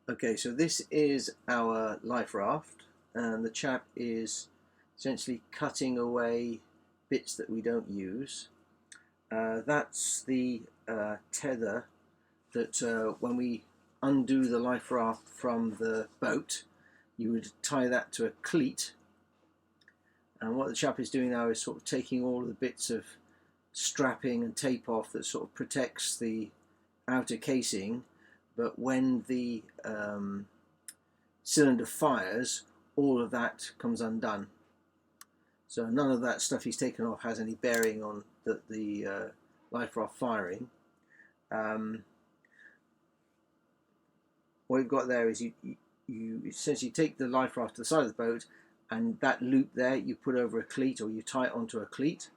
Okay, so this is our life raft, and the chap is essentially cutting away bits that we don't use. That's the tether that when we undo the life raft from the boat, you would tie that to a cleat. And what the chap is doing now is sort of taking all of the bits of strapping and tape off that sort of protects the outer casing, but when the cylinder fires, all of that comes undone. So none of that stuff he's taken off has any bearing on the life raft firing. What you've got there is you essentially take the life raft to the side of the boat, and that loop there you put over a cleat, or you tie it onto a cleat,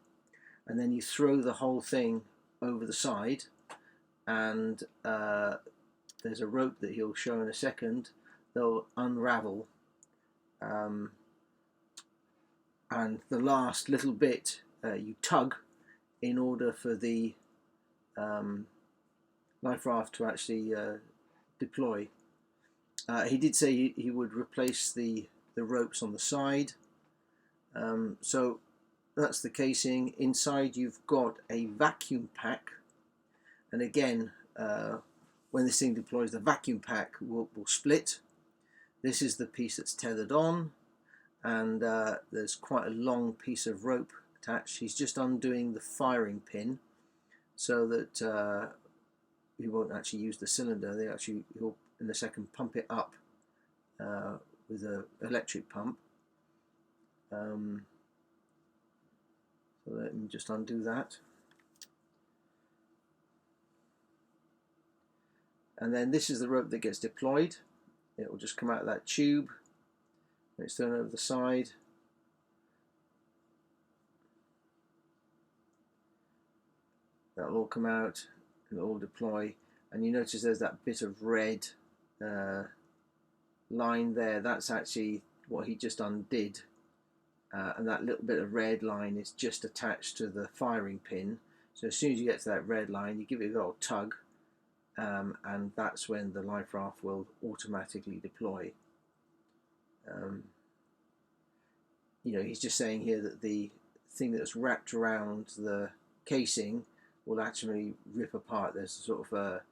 and then you throw the whole thing over the side, and there's a rope that he'll show in a second. They'll unravel, and the last little bit you tug in order for the life raft to actually deploy. He did say he would replace the ropes on the side. So that's the casing. Inside you've got a vacuum pack, and again when this thing deploys, the vacuum pack will split. This is the piece that's tethered on, and there's quite a long piece of rope attached. He's just undoing the firing pin so that he won't actually use the cylinder. He'll in a second pump it up with an electric pump. So let me just undo that. And then this is the rope that gets deployed. It will just come out of that tube. It's thrown over the side. That'll all come out and it'll all deploy. And you notice there's that bit of red line there. That's actually what he just undid. And that little bit of red line is just attached to the firing pin. So as soon as you get to that red line, you give it a little tug, and that's when the life raft will automatically deploy. You know, he's just saying here that the thing that's wrapped around the casing will actually rip apart. There's sort of a,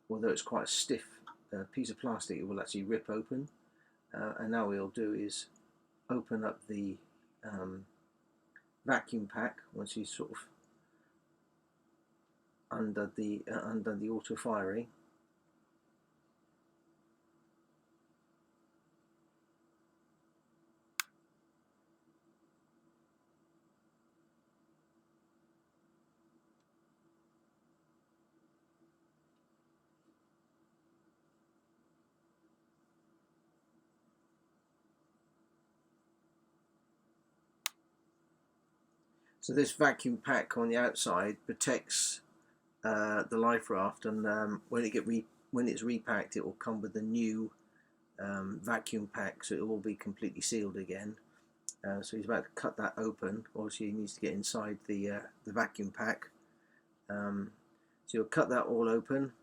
although it's quite a stiff piece of plastic, it will actually rip open. And now what he'll do is open up the vacuum pack once he's sort of under the auto firing. So this vacuum pack on the outside protects the life raft, and when it's repacked, it will come with the new vacuum pack, so it will all be completely sealed again. So he's about to cut that open. Obviously, he needs to get inside the vacuum pack. So he'll cut that all open,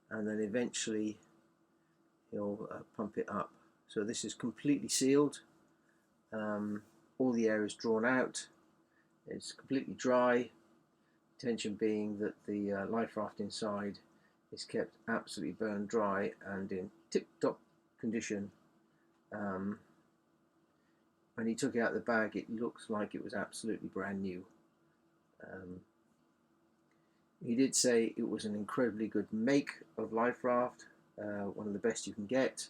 and then eventually he'll pump it up. So this is completely sealed. All the air is drawn out. It's completely dry. Intention being that the life raft inside is kept absolutely bone dry and in tip-top condition. When he took it out of the bag, it looks like it was absolutely brand new. He did say it was an incredibly good make of life raft, one of the best you can get,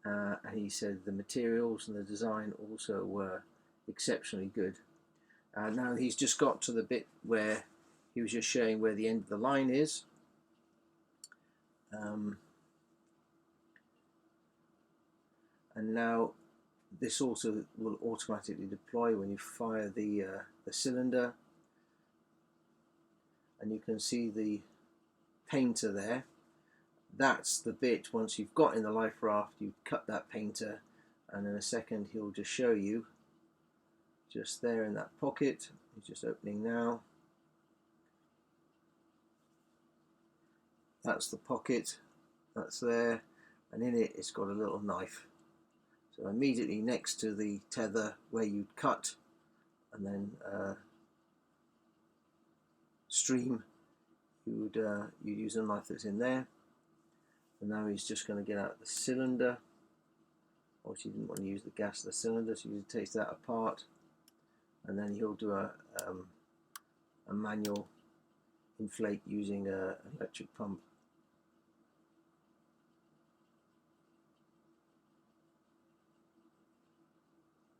and he said the materials and the design also were exceptionally good. Now he's just got to the bit where he was just showing where the end of the line is. And now this also will automatically deploy when you fire the cylinder. And you can see the painter there. That's the bit, once you've got in the life raft, you cut that painter, and in a second he'll just show you. Just there in that pocket, it's just opening now. That's the pocket, that's there, and in it it's got a little knife. So immediately next to the tether where you'd cut and then stream, you'd use a knife that's in there. And now he's just going to get out the cylinder. Obviously, he didn't want to use the gas of the cylinder, so you take that apart, and then he'll do a manual inflate using an electric pump.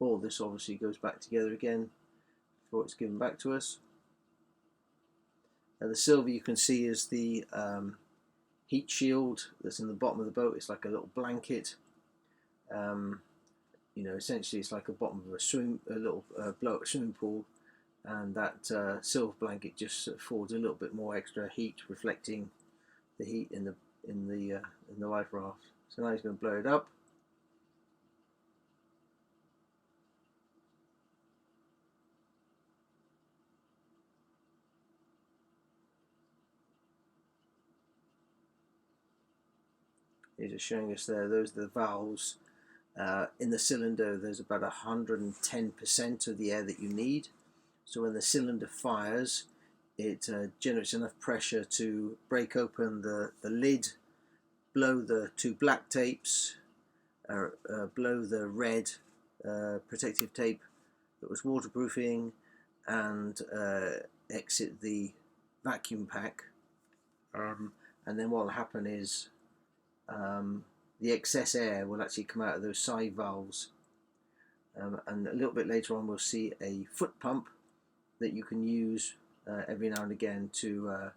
All this obviously goes back together again before it's given back to us. Now the silver you can see is the heat shield that's in the bottom of the boat. It's like a little blanket. You know, essentially it's like a bottom of a little blow-up swimming pool, and that silver blanket just affords a little bit more extra heat, reflecting the heat in the life raft. So now he's going to blow it up. He's just showing us there, those are the valves. In the cylinder there's about 110% of the air that you need. So when the cylinder fires, it generates enough pressure to break open the lid, blow the two black tapes, blow the red protective tape that was waterproofing, and exit the vacuum pack. And then what will happen is the excess air will actually come out of those side valves, and a little bit later on we'll see a foot pump that you can use every now and again to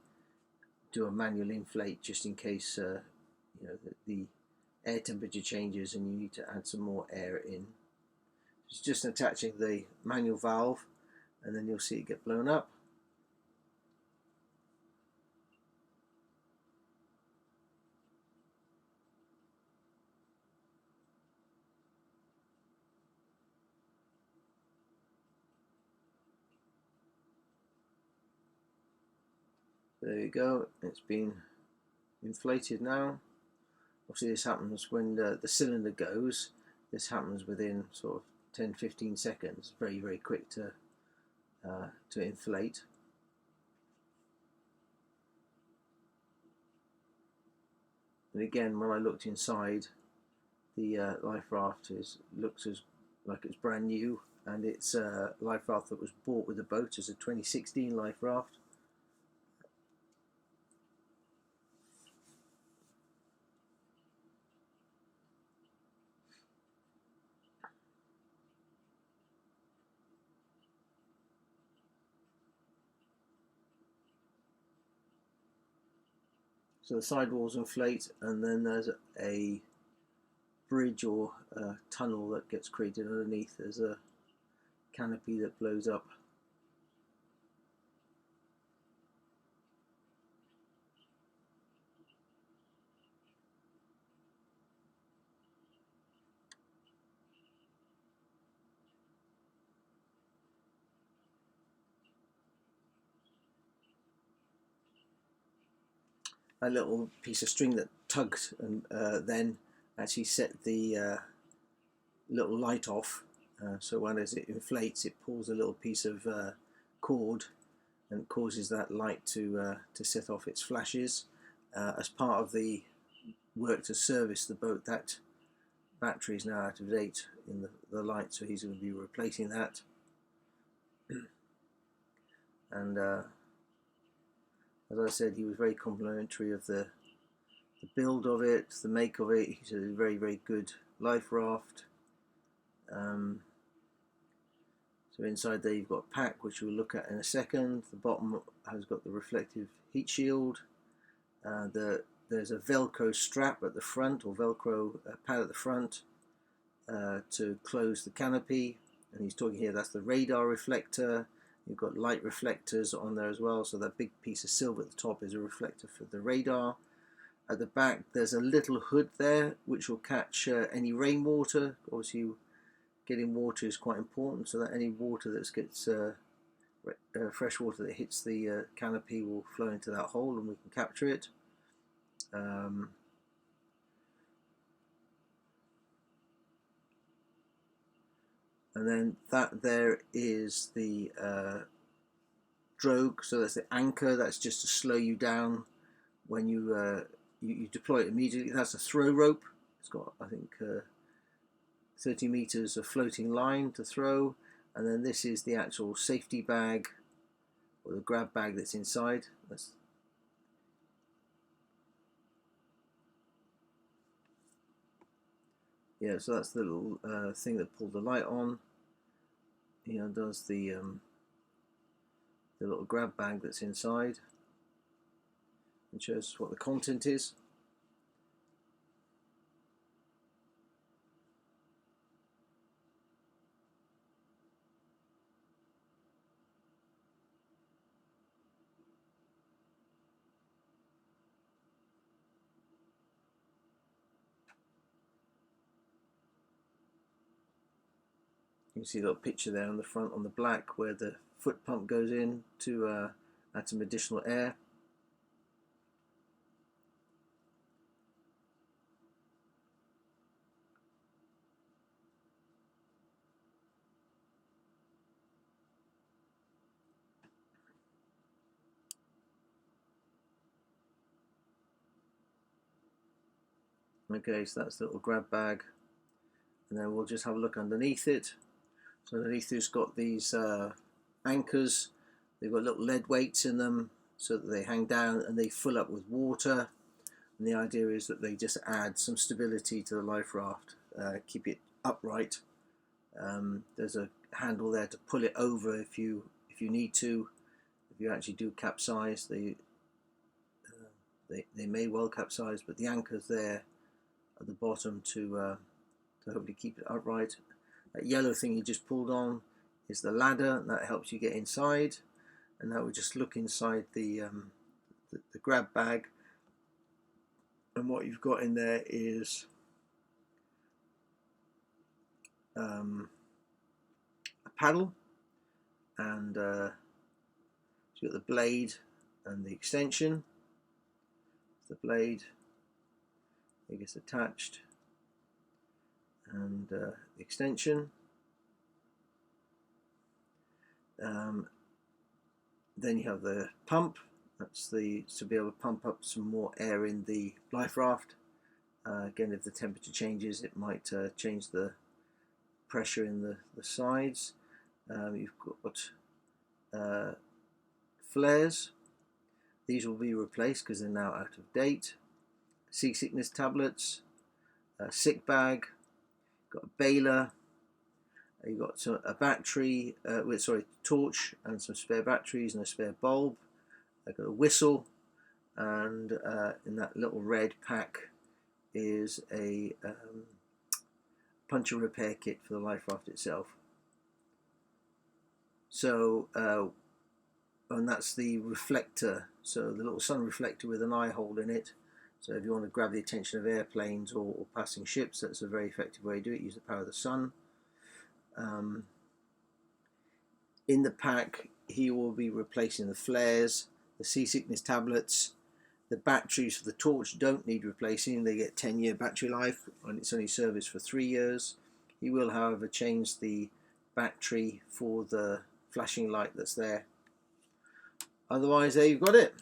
do a manual inflate, just in case you know the air temperature changes and you need to add some more air in. It's just attaching the manual valve, and then you'll see it get blown up. There you go, it's been inflated now. Obviously this happens when the cylinder goes. This happens within sort of 10-15 seconds, very quick to inflate. And again, when I looked inside, the life raft looks like it's brand new, and it's a life raft that was bought with the boat as a 2016 life raft. So the sidewalls inflate, and then there's a bridge or a tunnel that gets created underneath. There's a canopy that blows up. A little piece of string that tugged and then actually set the little light off. So when as it inflates, it pulls a little piece of cord and causes that light to set off its flashes. As part of the work to service the boat, that battery is now out of date in the light, so he's going to be replacing that. And as I said, he was very complimentary of the build of it, the make of it. He said it's a very good life raft. So inside there you've got a pack, which we'll look at in a second. The bottom has got the reflective heat shield. There's a Velcro strap at the front, or Velcro pad at the front to close the canopy. And he's talking here, that's the radar reflector. You've got light reflectors on there as well, so that big piece of silver at the top is a reflector for the radar. At the back there's a little hood there which will catch any rainwater. Obviously getting water is quite important, so that any water that gets fresh water that hits the canopy will flow into that hole and we can capture it. and then that there is the drogue, so that's the anchor. That's just to slow you down when you deploy it immediately. That's a throw rope. It's got, I think, 30 meters of floating line to throw, and then this is the actual safety bag or the grab bag that's inside. Yeah, so that's the little thing that pulled the light on. He undoes the little grab bag that's inside and shows what the content is. You can see a little picture there on the front on the black where the foot pump goes in to add some additional air. Okay, so that's the little grab bag, and then we'll just have a look underneath it. So underneath it's got these anchors. They've got little lead weights in them so that they hang down and they fill up with water. And the idea is that they just add some stability to the life raft, keep it upright. There's a handle there to pull it over if you need to. If you actually do capsize, they may well capsize, but the anchor's there at the bottom to hopefully keep it upright. That yellow thing you just pulled on is the ladder, and that helps you get inside. And now we just look inside the grab bag, and what you've got in there is a paddle, and so you've got the blade and the extension. The blade, it gets attached, and the extension. Then you have the pump. That's to be able to pump up some more air in the life raft. Again, if the temperature changes, it might change the pressure in the sides. You've got flares. These will be replaced because they're now out of date. Seasickness tablets, sick bag, got a baler. You've got a battery, torch and some spare batteries and a spare bulb. I've got a whistle, and in that little red pack is a puncture repair kit for the life raft itself. So, and that's the reflector, so the little sun reflector with an eye hole in it. So if you want to grab the attention of airplanes or passing ships, that's a very effective way to do it. Use the power of the sun. In the pack, he will be replacing the flares, the seasickness tablets. The batteries for the torch don't need replacing. They get 10-year battery life, and it's only serviced for 3 years. He will, however, change the battery for the flashing light that's there. Otherwise, there you've got it.